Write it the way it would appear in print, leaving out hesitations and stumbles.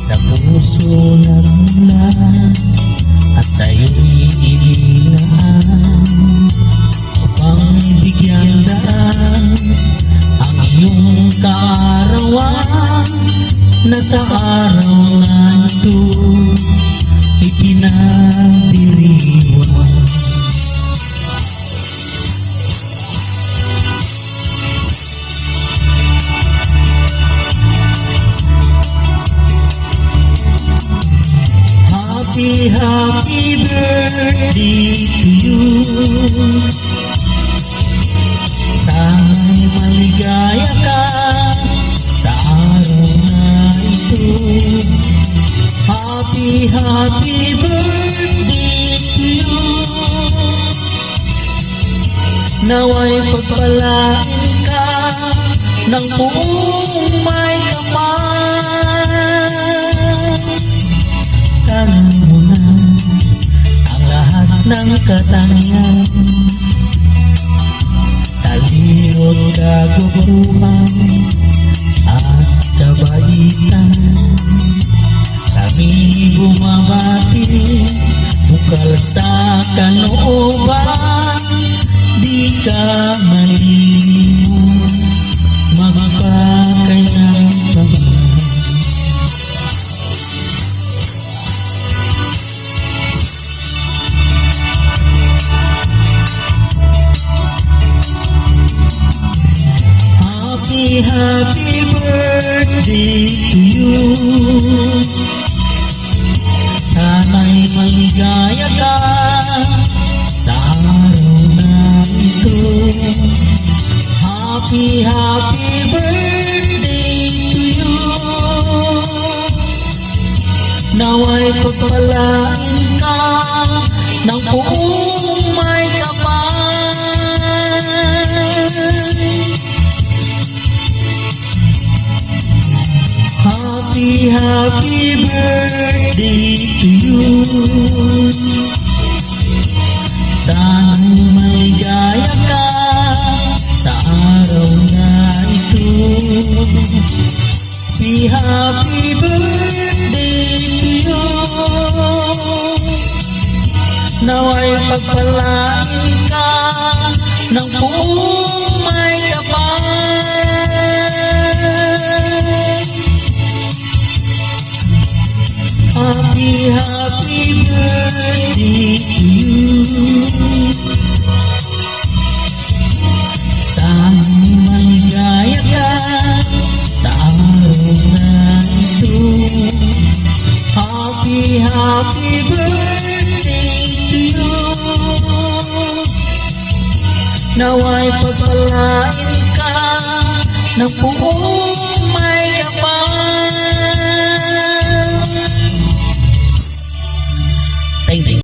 sa puso namulan at sa'yo'y inilaan upang bigyan daan ang iyong kaarawan na sa araw na ito ipinagdiriwang. Happy, happy birthday to you. Sana'y maligaya ka sa araw na ito. Happy, happy birthday to you. Nawa'y pagpalain ka ng buong may kapal. Tanong mo na ang lahat ng katangian, talihot, kagustuhan at kabaitan. Kami bumabati bukal sa kalooban, di ka malilimot magpakailan kami. Happy, happy birthday to you. Sana'y maligaya ka sa araw na ito. Happy, happy birthday to you. Nawa'y pagpalain ka ng buong may kapal. Happy, happy birthday to you. Sana'y maligaya ka sa araw na ito. Happy, happy birthday to you. Nawa'y pagpalain ka ng buong may kapal. Happy, happy birthday to you. Sana'y maligaya ka sa araw na ito. Happy, happy birthday to you. Nawa'y pagpalain ka ng buong